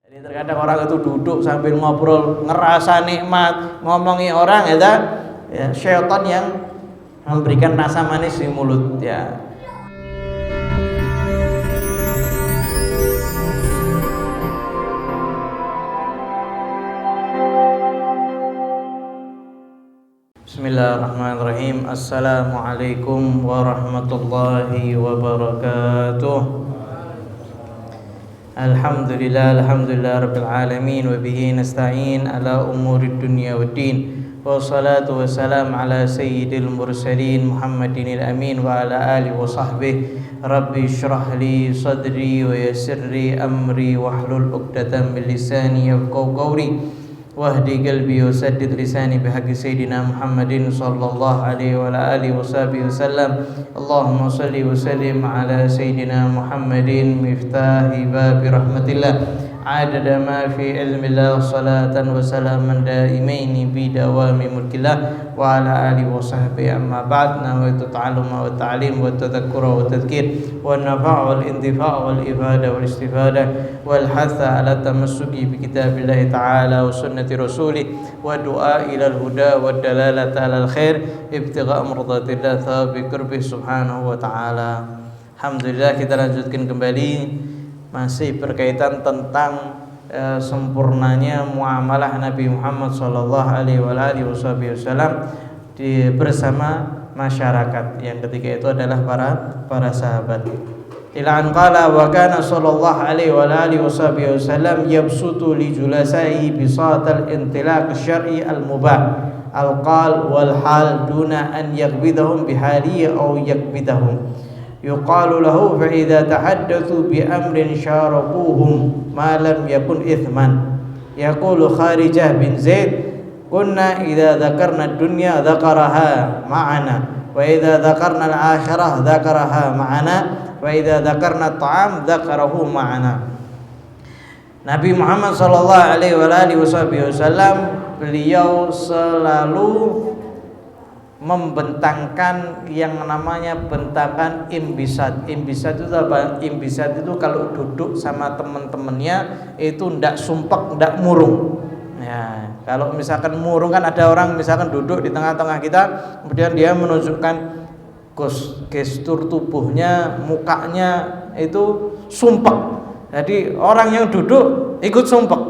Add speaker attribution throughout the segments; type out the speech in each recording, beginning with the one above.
Speaker 1: Jadi terkadang orang itu duduk sambil ngobrol, ngerasa nikmat, ngomongi orang ya, syaitan yang memberikan rasa manis di mulut ya. Bismillahirrahmanirrahim. Assalamualaikum warahmatullahi wabarakatuh. Alhamdulillah rabbil alamin wa bihi nasta'in ala umurid dunya waddin. Wassalatu wassalam ala sayyidil mursalin Muhammadinil amin wa ala alihi wa sahbihi. Rabbi shrah li sadri wa yassir li amri wahlul 'uqdatam min lisani yafqahu qawli. Wahdi qalbi wa saddid lisani bihaqqi sayyidina Muhammadin sallallahu alaihi wa alihi wasallam. Allahumma salli wa sallim ala sayyidina Muhammadin miftahi babi rahmatillah adada ma fi ilmillah salatan wa salaman daimaini bi dawami mulkillah wa ala alihi wa sahbihi. Amma ba'd. Nawaitu ta'alluma wa ta'lim wa tadhakkura wa tadhkir wa nafa' wal intifa' wal ifada wal istifadah wal hatha ala tamassuki bi kitabillahi ta'ala wa sunnati rasulih wa du'a ila al huda wa dalalata ala al khair ibtigha' mardatillah thawabi qurbih subhanahu wa ta'ala. Alhamdulillah, kita lanjutkan kembali masih berkaitan tentang sempurnanya muamalah Nabi Muhammad sallallahu alaihi wasallam bersama masyarakat, yang ketika itu adalah para sahabat. Ila an qala wa kana sallallahu alaihi wasallam yabsutu li julasaihi bisatal intilaq syar'i al-mubah al-qal wal hal duna an yaghbidahum bihali aw yakbidahum. Yuqalu lahu fa idza tahaddatsu bi amrin syarakuhum ma lam yakun ithman. Yaqulu Kharijah bin Zaid, kunna idza dzakarna ad-dunya dzakaraha ma'ana wa idza dzakarna al-akhirah dzakaraha ma'ana wa idza dzakarna at-ta'am dzakarahu ma'ana. Nabi Muhammad sallallahu alaihi wasallam beliau selalu membentangkan yang namanya bentakan imbisat. Imbisat itu apa? Imbisat itu kalau duduk sama teman-temannya itu ndak sumpek, ndak murung. Ya, kalau misalkan murung kan ada orang misalkan duduk di tengah-tengah kita, kemudian dia menunjukkan gestur tubuhnya, mukanya itu sumpek. Jadi orang yang duduk ikut sumpek.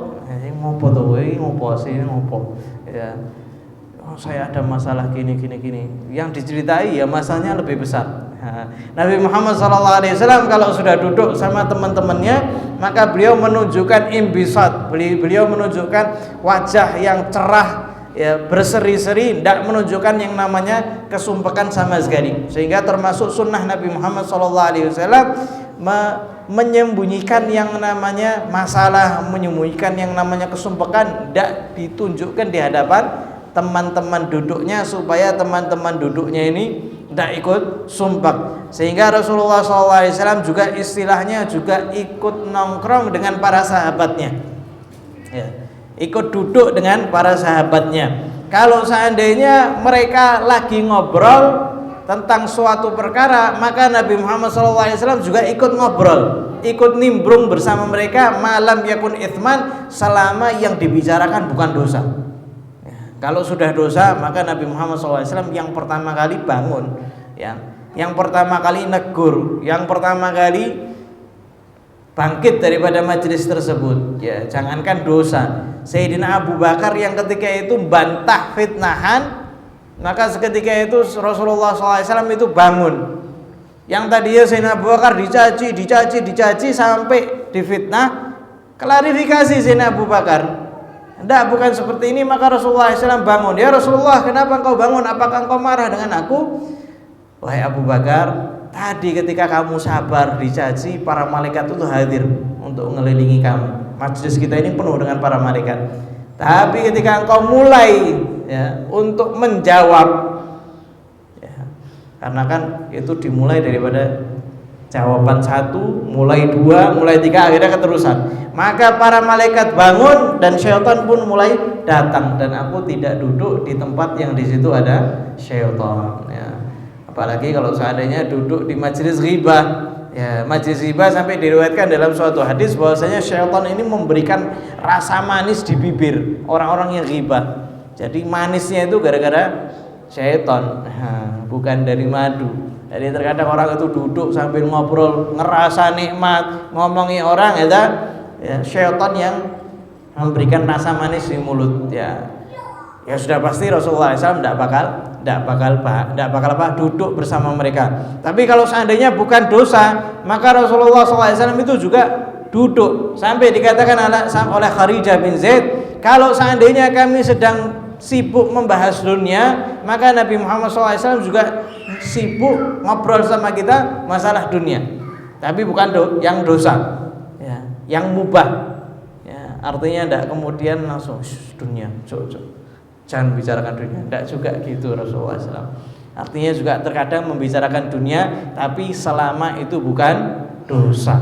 Speaker 1: Ngopo to kowe, ngopo sih, ngopo. Ya. Saya ada masalah gini. Yang diceritai ya masalahnya lebih besar. Nabi Muhammad SAW kalau sudah duduk sama teman-temannya, maka beliau menunjukkan imbisat, beliau menunjukkan wajah yang cerah, ya, berseri-seri, tidak menunjukkan yang namanya kesumpekan sama sekali. Sehingga termasuk sunnah Nabi Muhammad SAW menyembunyikan yang namanya masalah, menyembunyikan yang namanya kesumpekan, tidak ditunjukkan di hadapan teman-teman duduknya, supaya teman-teman duduknya ini tidak ikut sumpah. Sehingga Rasulullah SAW juga istilahnya juga ikut nongkrong dengan para sahabatnya, ya, ikut duduk dengan para sahabatnya. Kalau seandainya mereka lagi ngobrol tentang suatu perkara, maka Nabi Muhammad SAW juga ikut ngobrol, ikut nimbrung bersama mereka, malam yakun ithman, selama yang dibicarakan bukan dosa. Kalau sudah dosa, maka Nabi Muhammad SAW yang pertama kali bangun, ya, yang pertama kali negur, yang pertama kali bangkit daripada majelis tersebut. Ya, jangankan dosa, Sayyidina Abu Bakar yang ketika itu bantah fitnahan, maka seketika itu Rasulullah SAW itu bangun. Yang tadinya Sayyidina Abu Bakar dicaci sampai difitnah, klarifikasi Sayyidina Abu Bakar, tidak, bukan seperti ini. Maka Rasulullah SAW bangun. Ya Rasulullah, kenapa engkau bangun? Apakah engkau marah dengan aku? Wahai Abu Bakar, tadi ketika kamu sabar dicaci, para malaikat itu hadir untuk mengelilingi kamu. Majelis kita ini penuh dengan para malaikat. Tapi ketika engkau mulai, ya, untuk menjawab, ya, karena kan itu dimulai daripada jawaban satu, mulai dua, mulai tiga, akhirnya keterusan. Maka para malaikat bangun dan syaitan pun mulai datang, dan aku tidak duduk di tempat yang di situ ada syaitan. Ya. Apalagi kalau seandainya duduk di majelis ghibah, Ya, majlis ghibah sampai diriwayatkan dalam suatu hadis bahwasanya syaitan ini memberikan rasa manis di bibir orang-orang yang ghibah. Jadi manisnya itu gara-gara syaitan, bukan dari madu. Jadi terkadang orang itu duduk sambil ngobrol, ngerasa nikmat, ngomongi orang, ya syaitan yang memberikan rasa manis di mulut. Ya sudah pasti Rasulullah SAW tidak bakal duduk bersama mereka. Tapi kalau seandainya bukan dosa, maka Rasulullah SAW itu juga duduk. Sampai dikatakan oleh Kharijah bin Zaid, kalau seandainya kami sedang sibuk membahas dunia, maka Nabi Muhammad SAW juga sibuk ngobrol sama kita masalah dunia. Tapi bukan yang dosa, ya, yang mubah. Ya, artinya tidak kemudian langsung dunia, jangan bicarakan dunia, tidak juga gitu Rasulullah SAW. Artinya juga terkadang membicarakan dunia, tapi selama itu bukan dosa.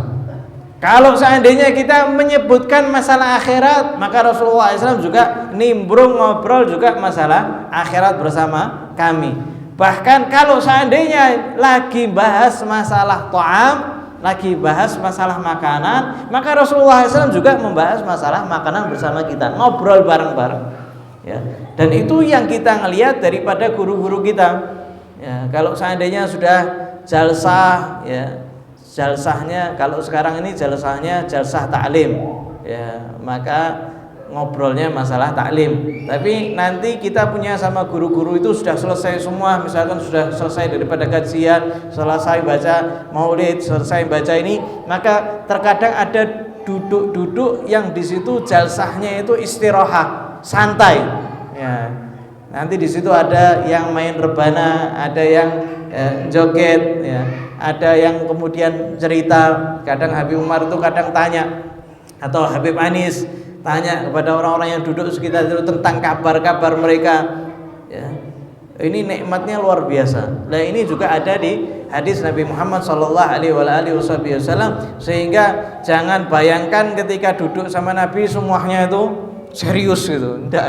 Speaker 1: Kalau seandainya kita menyebutkan masalah akhirat, maka Rasulullah SAW juga nimbrung ngobrol juga masalah akhirat bersama kami. Bahkan kalau seandainya lagi bahas masalah ta'am, lagi bahas masalah makanan, maka Rasulullah SAW juga membahas masalah makanan bersama kita, ngobrol bareng-bareng. Ya, dan itu yang kita ngelihat daripada guru-guru kita. Ya, kalau seandainya sudah jalsah, ya jalsahnya kalau sekarang ini jalsahnya jalsah taklim, ya maka ngobrolnya masalah taklim. Tapi nanti kita punya sama guru-guru itu sudah selesai semua, misalkan sudah selesai daripada kajian, selesai baca maulid, selesai baca ini, maka terkadang ada duduk-duduk yang di situ jalsahnya itu istirahat, santai. Ya, nanti di situ ada yang main rebana, ada yang joget, ya, ada yang kemudian cerita. Kadang Habib Umar itu kadang tanya, atau Habib Anis tanya kepada orang-orang yang duduk sekitar itu tentang kabar-kabar mereka. Ya, ini nikmatnya luar biasa. Nah, ini juga ada di hadis Nabi Muhammad SAW. Sehingga jangan bayangkan ketika duduk sama Nabi semuanya itu serius gitu, enggak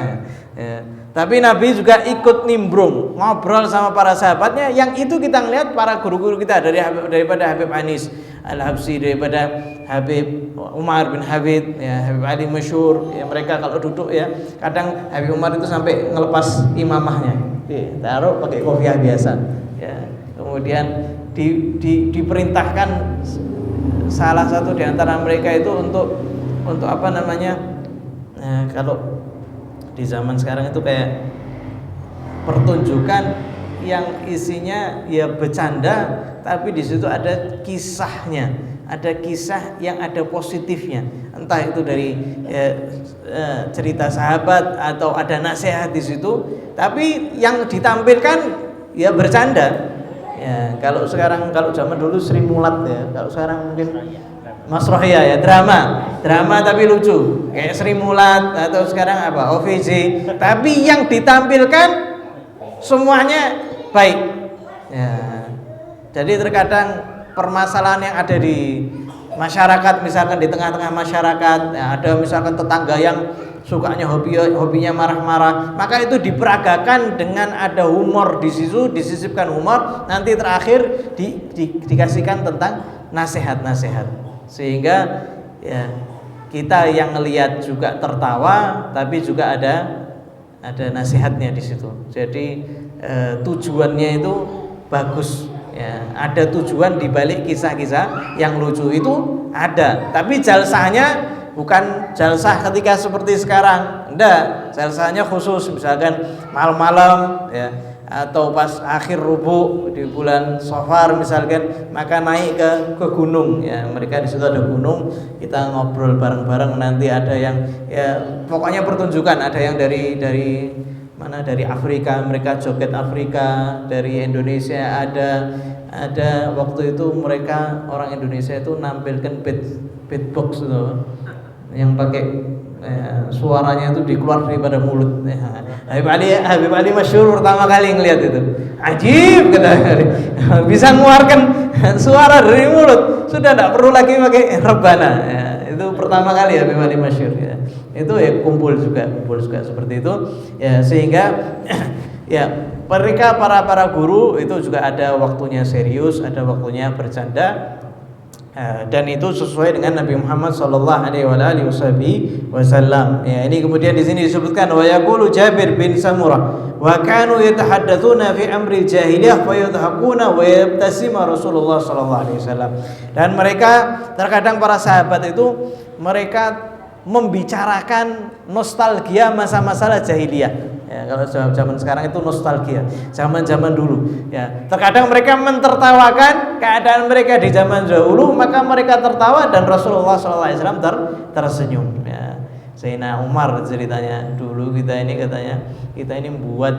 Speaker 1: ya. Tapi Nabi juga ikut nimbrung ngobrol sama para sahabatnya, yang itu kita ngelihat para guru-guru kita daripada Habib Anis Al-Habsyi, daripada Habib Umar bin Habib, ya, Habib Ali Masyhur, ya, mereka kalau duduk ya kadang Habib Umar itu sampai ngelepas imamahnya, taruh pakai kopiah biasa, ya. Kemudian diperintahkan salah satu di antara mereka itu untuk apa namanya? Nah, kalau di zaman sekarang itu kayak pertunjukan yang isinya ya bercanda, tapi di situ ada kisahnya, ada kisah yang ada positifnya, entah itu dari cerita sahabat atau ada nasihat di situ, tapi yang ditampilkan ya bercanda. Ya, kalau zaman dulu Sri Mulat, ya, kalau sekarang mungkin Masrohiyah, ya, drama tapi lucu kayak Sri Mulat, atau sekarang apa OVJ, tapi yang ditampilkan semuanya baik, ya. Jadi terkadang permasalahan yang ada di masyarakat, misalkan di tengah-tengah masyarakat, ya, ada misalkan tetangga yang sukanya hobinya marah-marah, maka itu diperagakan dengan ada humor di situ, disisipkan humor, nanti terakhir dikasihkan tentang nasihat-nasihat, sehingga ya kita yang ngelihat juga tertawa, tapi juga ada nasihatnya di situ. Jadi tujuannya itu bagus, ya. Ada tujuan di balik kisah-kisah yang lucu itu ada. Tapi jalsahnya bukan jalsah ketika seperti sekarang, enggak. Jalsahnya khusus, misalkan malam-malam, ya, atau pas akhir rubu di bulan Safar misalkan, maka naik ke gunung, ya, mereka di situ ada gunung, kita ngobrol bareng-bareng. Nanti ada yang ya pokoknya pertunjukan, ada yang dari mana, dari Afrika, mereka joget Afrika, dari Indonesia ada waktu itu mereka orang Indonesia itu nampilkan beatbox itu, yang pakai suaranya itu dikeluar daripada mulut. Habib Ali Masyhur pertama kali ngelihat itu, ajib, kata, bisa mengeluarkan suara dari mulut, sudah tidak perlu lagi pakai rebana, ya. Itu pertama kali Habib Ali Masyhur, ya. Itu ya kumpul juga seperti itu, ya, sehingga ya mereka para guru itu juga ada waktunya serius, ada waktunya bercanda. Dan itu sesuai dengan Nabi Muhammad sallallahu alaihi wasallam. Ya, ini kemudian di sini disebutkan wa yaqulu Jabir bin Samurah wa kanu yatahaddatsuna fi amri jahiliyah fa yadhakuna wa yabtasima Rasulullah sallallahu alaihi wasallam. Dan mereka terkadang para sahabat itu mereka membicarakan nostalgia masa-masa jahiliyah. Ya, kalau zaman sekarang itu nostalgia, zaman-zaman dulu. Ya, terkadang mereka mentertawakan keadaan mereka di zaman dahulu, maka mereka tertawa dan Rasulullah SAW tersenyum. Ya, Sayyidina Umar ceritanya dulu kita ini membuat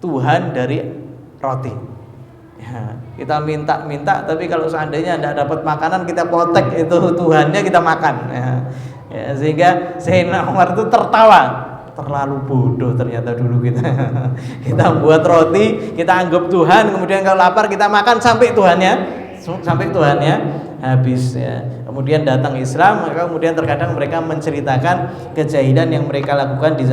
Speaker 1: Tuhan dari roti. Ya, kita minta, tapi kalau seandainya tidak dapat makanan kita potek itu Tuhannya kita makan. Ya, sehingga Sayyidina Umar itu tertawa. Terlalu bodoh ternyata dulu kita. Kita buat roti, kita anggap Tuhan, kemudian kalau lapar kita makan sampai Tuhannya habis. Ya. Kemudian datang Islam, maka kemudian terkadang mereka menceritakan kejahilan yang mereka lakukan di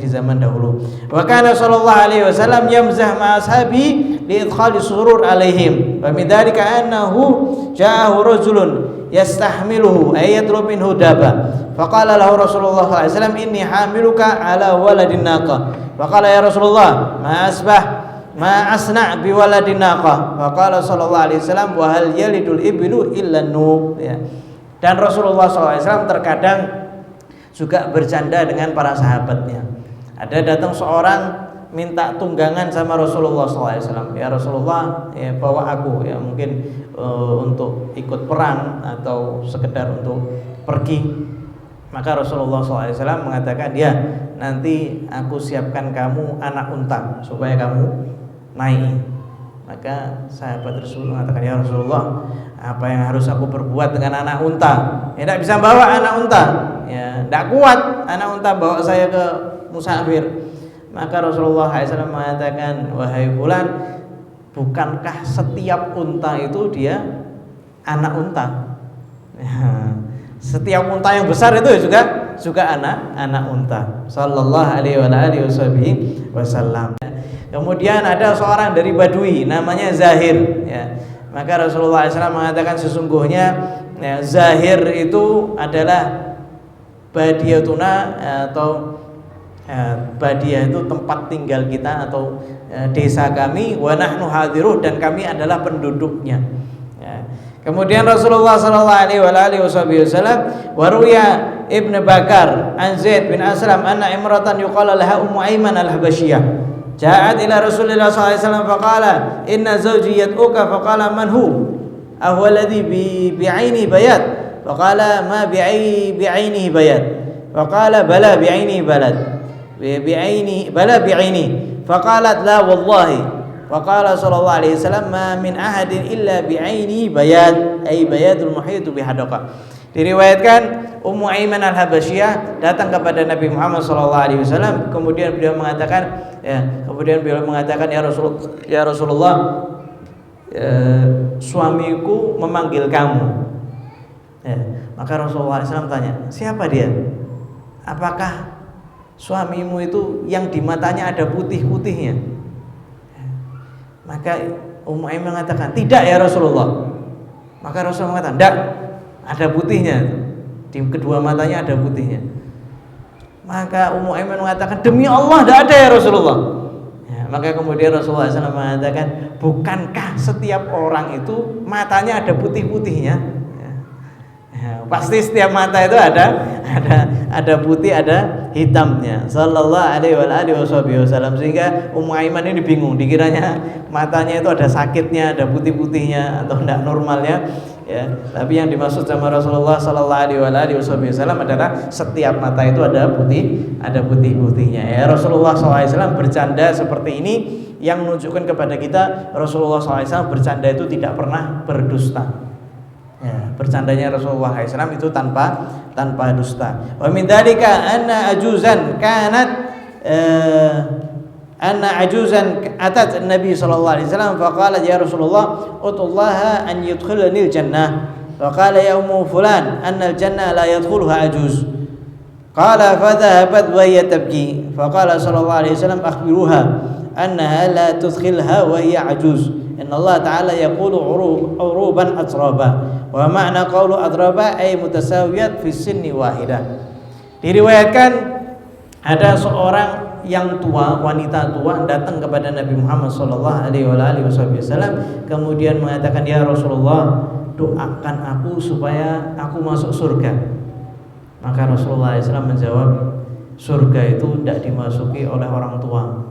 Speaker 1: zaman dahulu. Wa kana sallallahu alaihi wasallam yamzah ma ashabi li idkhali surur alaihim. Wa min dzalika annahu ja'ahu rajulun yastahmiluhu ay yatlub minhu daba. Faqala lahu Rasulullah sallallahu alaihi wasallam inni hamiluka ala waladin naqa. Faqala ya Rasulullah ma asna' bi waladin naqa. Faqala sallallahu alaihi wasallam wa hal yalidul ibnu illa nuq. Ya. Dan Rasulullah sallallahu alaihi wasallam terkadang juga bercanda dengan para sahabatnya. Ada datang seorang minta tunggangan sama Rasulullah SAW. Ya Rasulullah, ya, bawa aku, ya mungkin untuk ikut perang atau sekedar untuk pergi. Maka Rasulullah SAW mengatakan, ya nanti aku siapkan kamu anak unta supaya kamu naik. Maka sahabat Rasul mengatakan, ya Rasulullah, apa yang harus aku perbuat dengan anak unta? Ya tidak bisa bawa anak unta, ya tidak kuat anak unta bawa saya ke musafir. Maka Rasulullah SAW mengatakan, wahai fulan, bukankah setiap unta itu dia anak unta? Ya, setiap unta yang besar itu juga anak unta. Sallallahu alaihi wasallam. Kemudian ada seorang dari Badui namanya Zahir. Ya. Maka Rasulullah SAW mengatakan sesungguhnya ya, Zahir itu adalah badiyatuna atau Badiah itu tempat tinggal kita atau desa kami, wa nahnu hadiruh, dan kami adalah penduduknya. Ya. Kemudian Rasulullah sallallahu alaihi wasallam waruya Ibnu Bakar an Zaid bin Aslam anna imratan yuqala laha Ummu Aiman al-Habasyiyah ja'at ila Rasulillah sallallahu alaihi wasallam faqala inna zawji yad'uka faqala man hu ahwa alladhi bi'aini bayat faqala ma bi'ainihi bayat faqala bala bi'ainihi balad bala bi'aini faqalat la wallahi faqala sallallahu alaihi wasallam ma min ahadin illa bi'aini bayat ay bayatul muhitu bihadaqa. Diriwayatkan Ummu Aiman al-Habasyiyah datang kepada Nabi Muhammad sallallahu alaihi wasallam, kemudian beliau mengatakan ya Rasulullah, suamiku memanggil kamu. Ya, maka Rasulullah SAW tanya, siapa dia? Apakah suamimu itu yang di matanya ada putih-putihnya? Maka Ummu Aiman mengatakan, tidak ya Rasulullah. Maka Rasulullah mengatakan, tidak, ada putihnya, di kedua matanya ada putihnya. Maka Ummu Aiman mengatakan, demi Allah tidak ada ya Rasulullah. Ya, maka kemudian Rasulullah SAW mengatakan, bukankah setiap orang itu matanya ada putih-putihnya? Pasti setiap mata itu ada putih, ada hitamnya. Sallallahu alaihi wasallam. Sehingga Ummu Aiman ini bingung, dikiranya matanya itu ada sakitnya, ada putih-putihnya atau tidak normalnya. Ya, tapi yang dimaksud sama Rasulullah sallallahu alaihi wasallam adalah setiap mata itu ada putih-putihnya. Ya, Rasulullah SAW bercanda seperti ini yang menunjukkan kepada kita Rasulullah SAW bercanda itu tidak pernah berdusta. Ya, bercandanya Rasulullah SAW itu tanpa dusta. Wa min dzalika anna ajuzan atat Nabi sallallahu alaihi wasallam faqala ya Rasulullah utullaha an yudkhilani al-jannah. Faqala ya ummu fulan anna al-jannah la yadkhuluha ajuz. Qala fadhahabat wa hiya tabki. Faqala sallallahu alaihi wasallam akhbiruha annaha la tudkhilha wa hiya ajuz. innallaha ta'ala yaqulu uruban atraba. Wa ma'na qawlu atraba ay mutasawiyat fi sinni wahidah. Diriwayatkan ada seorang yang tua, wanita tua datang kepada Nabi Muhammad sallallahu alaihi wasallam kemudian mengatakan, "Ya Rasulullah, doakan aku supaya aku masuk surga." Maka Rasulullah SAW menjawab, surga itu tidak dimasuki oleh orang tua.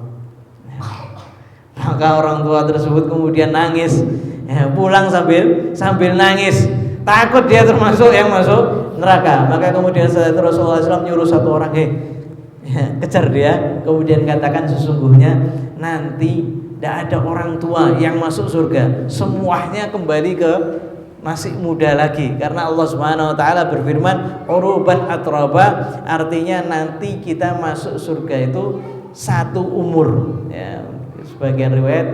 Speaker 1: Maka orang tua tersebut kemudian nangis, pulang sambil nangis, takut dia termasuk yang masuk neraka. Maka kemudian setelah itu Rasulullah SAW nyuruh satu orang, kejar dia, kemudian katakan sesungguhnya nanti tidak ada orang tua yang masuk surga, semuanya kembali ke masih muda lagi, karena Allah Subhanahu wa taala berfirman uruban atraba, artinya nanti kita masuk surga itu satu umur, ya. Sebagian riwayat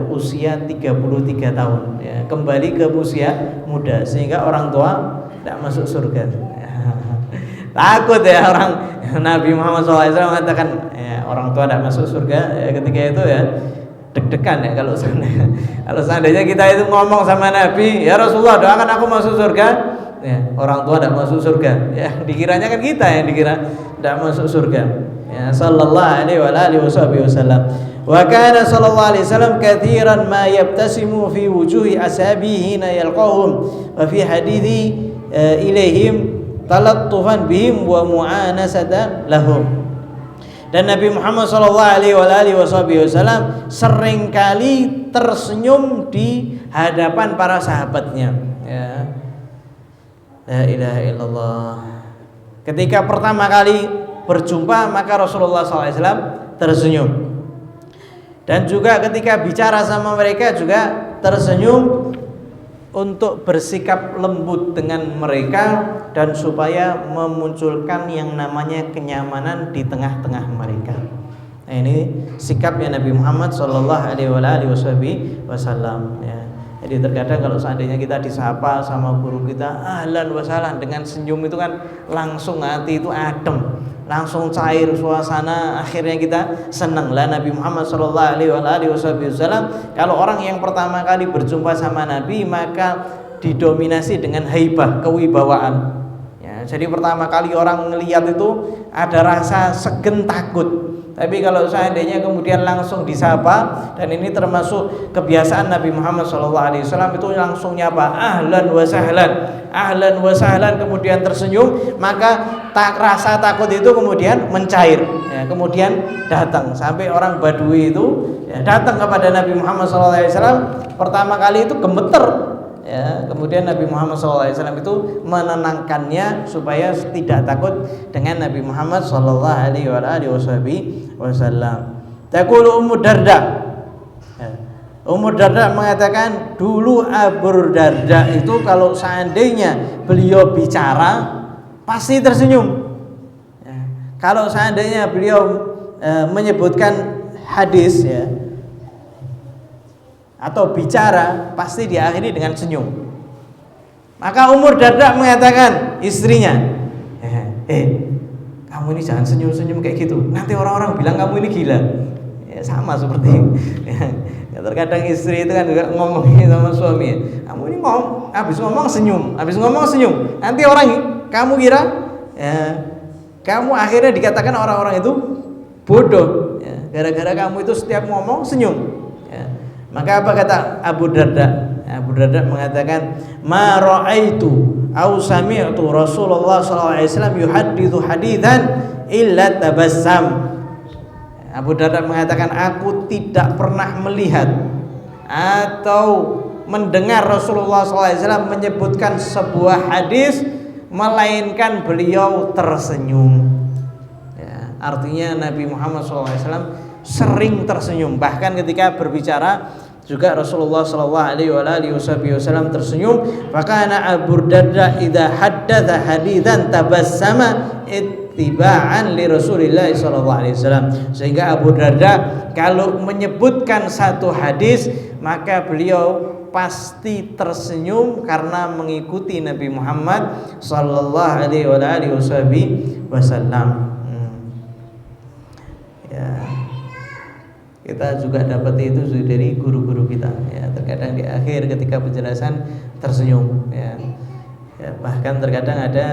Speaker 1: usia 33 tahun, ya, kembali ke usia muda, sehingga orang tua tidak masuk surga. Takut ya orang. Nabi Muhammad SAW mengatakan orang tua tidak masuk surga, ketika itu ya deg-degan ya kalau seandainya kita itu ngomong sama Nabi, "Ya Rasulullah, doakan aku masuk surga." Ya, orang tua tidak masuk surga. Ya, dikiranya kan kita yang dikira tidak masuk surga. Ya, sallallahu alaihi wasallam. Wa kana sallallahu alaihi wasallam katsiran ma yabtasimu fi wujuhi ashabihi hina yalqahum wa fi hadithi ilaihim talattufan bihim wa mu'anasatan lahum. Dan Nabi Muhammad SAW seringkali tersenyum di hadapan para sahabatnya. Ya. La ilaha illallah. Ketika pertama kali berjumpa maka Rasulullah SAW tersenyum. Dan juga ketika bicara sama mereka juga tersenyum untuk bersikap lembut dengan mereka dan supaya memunculkan yang namanya kenyamanan di tengah-tengah mereka. Nah, ini sikapnya Nabi Muhammad sallallahu alaihi wasallam, ya. Jadi terkadang kalau seandainya kita disapa sama guru kita ahlan wa sahlan dengan senyum itu kan langsung hati itu adem, langsung cair suasana, akhirnya kita senang. Lah Nabi Muhammad sallallahu alaihi wasallam kalau orang yang pertama kali berjumpa sama Nabi maka didominasi dengan haibah, kewibawaan. Ya, jadi pertama kali orang ngelihat itu ada rasa segen, takut. Tapi kalau seandainya kemudian langsung disapa, dan ini termasuk kebiasaan Nabi Muhammad SAW itu langsung nyapa ahlan wa sahlan, kemudian tersenyum, maka rasa takut itu kemudian mencair, ya, kemudian datang sampai orang Badui itu ya, datang kepada Nabi Muhammad SAW pertama kali itu gemeter, ya, kemudian Nabi Muhammad SAW itu menenangkannya supaya tidak takut dengan Nabi Muhammad SAW. Taqulu Ummu Darda. Ummu Darda mengatakan dulu Abu Darda itu kalau seandainya beliau bicara pasti tersenyum. Ya, kalau seandainya beliau menyebutkan hadis, ya, atau bicara pasti diakhiri dengan senyum. Maka Ummu Darda mengatakan istrinya, kamu ini jangan senyum-senyum kayak gitu, nanti orang-orang bilang kamu ini gila. Ya, sama seperti ya, terkadang istri itu kan juga ngomongin sama suami, kamu ini habis ngomong senyum, nanti orang kamu kira ya, kamu akhirnya dikatakan orang-orang itu bodoh, ya, gara-gara kamu itu setiap ngomong senyum. Ya. Maka apa kata Abu Darda? Abu Darda mengatakan, "Ma ra'aitu aw sami'tu Rasulullah sallallahu alaihi wasallam yuhadditsu haditsan illa tabassam." Abu Darda mengatakan, aku tidak pernah melihat atau mendengar Rasulullah sallallahu alaihi wasallam menyebutkan sebuah hadis melainkan beliau tersenyum. Ya, artinya Nabi Muhammad sallallahu alaihi wasallam sering tersenyum, bahkan ketika berbicara juga Rasulullah sallallahu alaihi wasallam tersenyum. Fakana Abu Darda idza haddatsa haditsan tabassama ittiba'an li Rasulillah sallallahu alaihi wasallam. Sehingga Abu Darda kalau menyebutkan satu hadis maka beliau pasti tersenyum karena mengikuti Nabi Muhammad sallallahu alaihi wasallam. Ya. Kita juga dapat itu dari guru-guru kita. Ya, terkadang di akhir ketika penjelasan tersenyum. Ya. Ya, bahkan terkadang ada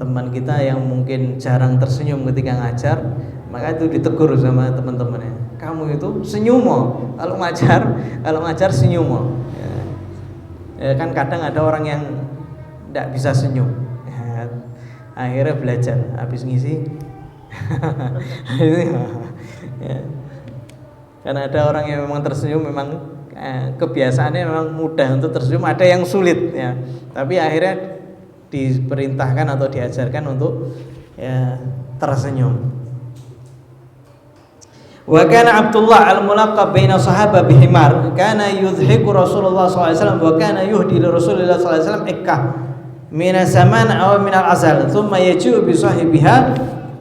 Speaker 1: teman kita yang mungkin jarang tersenyum ketika ngajar, maka itu ditegur sama teman-temannya. Kamu itu senyum kalau ngajar senyum. Ya. Ya, kan kadang ada orang yang tidak bisa senyum. Ya, akhirnya belajar habis ngisi. Ya. Karena ada orang yang memang tersenyum, memang kebiasaannya memang mudah untuk tersenyum, ada yang sulit ya. Tapi akhirnya diperintahkan atau diajarkan untuk ya tersenyum. Wa kana Abdullah al-mulaqab baina sahabah bihimar kana yudhiku Rasulullah sallallahu alaihi wasallam wa kana yuhdi li Rasulillah sallallahu alaihi wasallam ikkah min zaman aw min al-azal thumma yaji'u bi sahibiha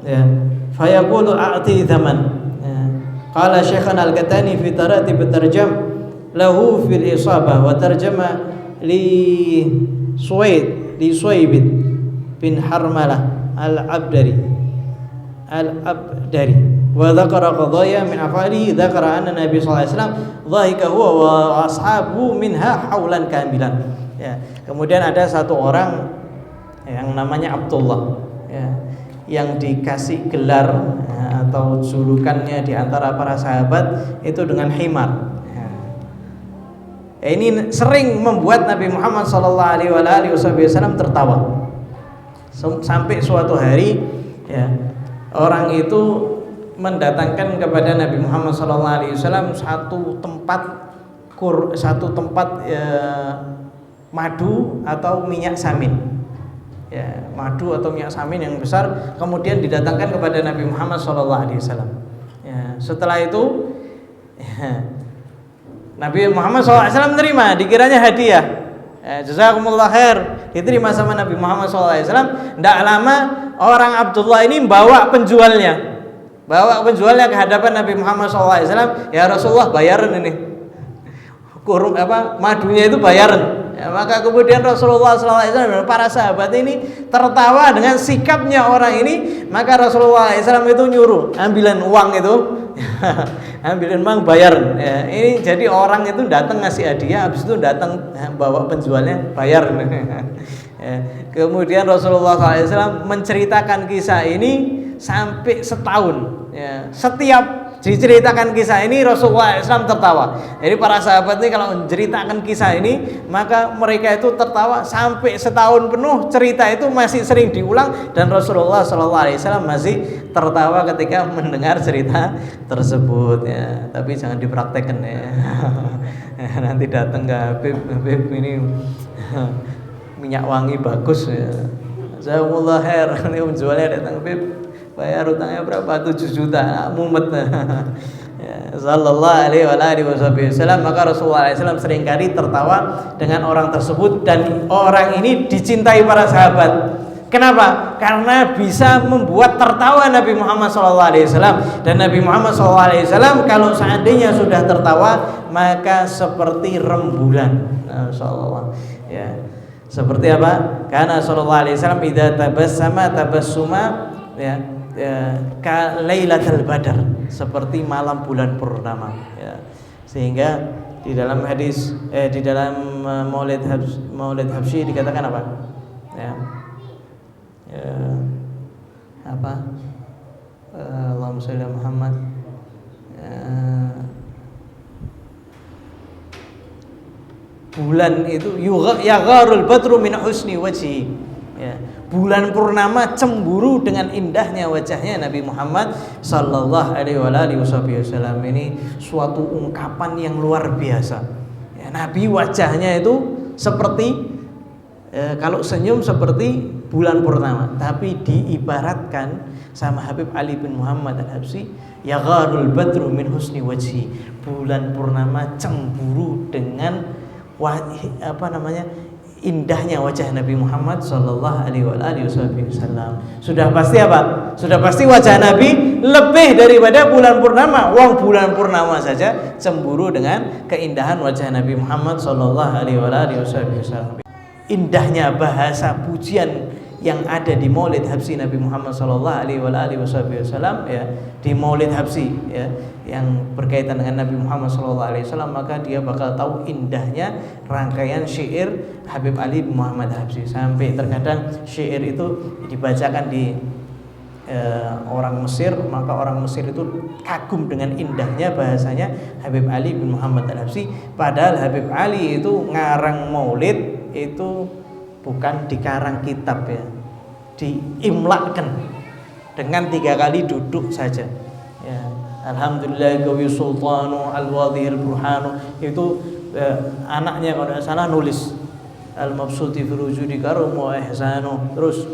Speaker 1: ya fayaqulu a'ti zaman ya. Qala Syekhana al-Katani fi taratib tarjam lahu fil isabah wa tarjama li Suwaid bin Harmalah al-Abdari wa dzakara qadaya min afalihi dzakara anna Nabi sallallahu alaihi wasallam dhahika huwa wa ashabu minha haulan kamilan ya. Kemudian ada satu orang yang namanya Abdullah ya, yang dikasih gelar ya, atau julukannya di antara para sahabat itu dengan himar. Ini sering membuat Nabi Muhammad sallallahu alaihi wasallam tertawa. Sampai suatu hari ya, orang itu mendatangkan kepada Nabi Muhammad sallallahu alaihi wasallam satu tempat ya, madu atau minyak samin. Ya, madu atau minyak samin yang besar kemudian didatangkan kepada Nabi Muhammad sallallahu alaihi wasallam. Ya, setelah itu ya, Nabi Muhammad SAW menerima, dikiranya hadiah. Jazakumullah khair, diterima sama Nabi Muhammad SAW. Tidak lama orang Abdullah ini bawa penjualnya ke hadapan Nabi Muhammad SAW. Ya Rasulullah, bayaran ini. Madunya itu bayaran. Ya, maka kemudian Rasulullah SAW dan para sahabat ini tertawa dengan sikapnya orang ini. Maka Rasulullah SAW itu nyuruh ambilan uang itu, ambilan uang bayar. Ya, ini jadi orang itu datang ngasih hadiah, habis itu datang bawa penjualnya bayar. Ya, kemudian Rasulullah SAW menceritakan kisah ini sampai setahun. Ya, setiap diceritakan kisah ini Rasulullah SAW tertawa. Jadi para sahabat ini kalau menceritakan kisah ini maka mereka itu tertawa sampai setahun penuh. Cerita itu masih sering diulang dan Rasulullah SAW masih tertawa ketika mendengar cerita tersebut ya. Tapi jangan dipraktekkan ya. Nanti datang ke Habib ini minyak wangi bagus ya. Jazakumullah khair. Nanti penjualnya datang, Habib bayar utangnya berapa? 7 juta, mumet. Ya, sallallahu alaihi wasallam. Maka Rasulullah SAW seringkali tertawa dengan orang tersebut dan orang ini dicintai para sahabat. Kenapa? Karena bisa membuat tertawa Nabi Muhammad SAW. Dan Nabi Muhammad SAW kalau seandainya sudah tertawa maka seperti rembulan. Insyaallah. Ya. Seperti apa? Karena sallallahu alaihi wasallam idza tabassuma ya, ka lailatul badar, seperti malam bulan purnama ya. Sehingga di dalam hadis di dalam Maulid Habsyi dikatakan apa? Ya. Apa? Allahumma shalli ala Muhammad. Bulan itu yagharul badru min husni wajhi ya. Bulan purnama cemburu dengan indahnya wajahnya Nabi Muhammad sallallahu alaihi wasallam. Ini suatu ungkapan yang luar biasa ya, Nabi wajahnya itu seperti kalau senyum seperti bulan purnama, tapi diibaratkan sama Habib Ali bin Muhammad Al-Habsyi, yagharul badru min husni wajhi, bulan purnama cemburu dengan indahnya wajah Nabi Muhammad sallallahu alaihi wasallam. Sudah pasti apa? Sudah pasti wajah Nabi lebih daripada bulan purnama. Wong bulan purnama saja cemburu dengan keindahan wajah Nabi Muhammad sallallahu alaihi wasallam. Indahnya bahasa pujian yang ada di Maulid Habsyi Nabi Muhammad sallallahu alaihi wasallam ya, di Maulid Habsyi ya, yang berkaitan dengan Nabi Muhammad sallallahu alaihi wasallam, maka dia bakal tahu indahnya rangkaian syair Habib Ali bin Muhammad Habsyi. Sampai terkadang syair itu dibacakan di orang Mesir, maka orang Mesir itu kagum dengan indahnya bahasanya Habib Ali bin Muhammad Al-Habsyi. Padahal Habib Ali itu ngarang maulid itu bukan dikarang kitab ya, diimlakkan dengan 3 kali duduk saja ya. Alhamdulillah gawi sultanu al-wadhil burhanu, itu anaknya kalau tidak salah nulis al-mabsuti fi wujudi karum wa ihsanu, terus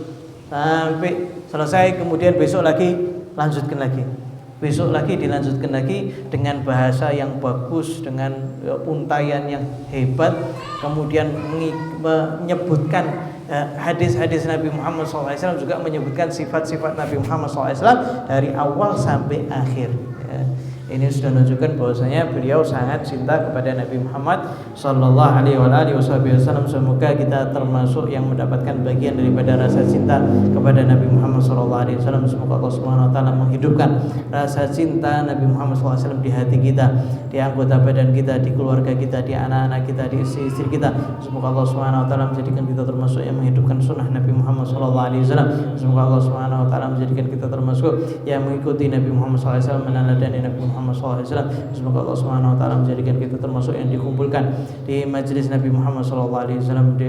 Speaker 1: sampai selesai, kemudian besok lagi lanjutkan lagi, besok lagi dilanjutkan lagi dengan bahasa yang bagus, dengan untaian yang hebat, kemudian menyebutkan hadis-hadis Nabi Muhammad SAW, juga menyebutkan sifat-sifat Nabi Muhammad SAW dari awal sampai akhir ya. Ini sudah menunjukkan bahwasanya beliau sangat cinta kepada Nabi Muhammad sallallahu alaihi wasallam. Semoga kita termasuk yang mendapatkan bagian daripada rasa cinta kepada Nabi Muhammad sallallahu alaihi wasallam. Semoga Allah Subhanahu wa taala menghidupkan rasa cinta Nabi Muhammad sallallahu alaihi wasallam di hati kita, di anggota badan kita, di keluarga kita, di anak-anak kita, di istri-istri kita. Semoga Allah Subhanahu wa taala menjadikan kita termasuk yang menghidupkan sunnah Nabi Muhammad sallallahu alaihi wasallam. Semoga Allah Subhanahu wa taala menjadikan kita termasuk yang mengikuti Nabi Muhammad sallallahu alaihi wasallam, meneladani Nabi Muhammad sallallahu alaihi wasallam. Semoga Allah Subhanahu wa taala menjadikan kita termasuk yang dikumpulkan di majelis Nabi Muhammad sallallahu alaihi wasallam,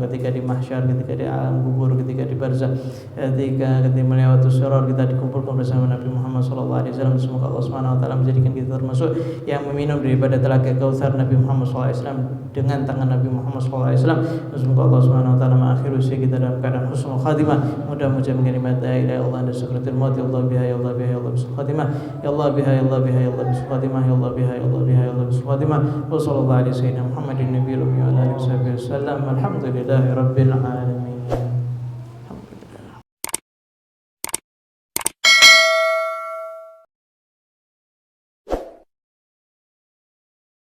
Speaker 1: ketika di mahsyar, ketika di alam kubur, ketika di barzakh, ketika melewati sirat, kita dikumpulkan bersama Nabi Muhammad sallallahu alaihi wasallam. Semoga Allah Subhanahu wa taala menjadikan kita termasuk yang meminum daripada telaga Kautsar Nabi Muhammad sallallahu alaihi wasallam dengan tangan Nabi Muhammad sallallahu alaihi wasallam. Semoga Allah Subhanahu wa taala mengakhiri usia kita dalam keadaan husnul khatimah. Mudah-mudahan kalimat la ilaha illallah dan syukuratul maut, ya Allah biha ya Allah biha ya Allah husnul khatimah, ya Allah biha ya Allah biha ya Allah husnul khatimah, ya Allah biha ya Allah biha ya Allah husnul khatimah. Wa sallallahu alaihi sayyidina Muhammadin nabiyil ummi wa alihi wasallam. Alhamdulillahi rabbil alamin.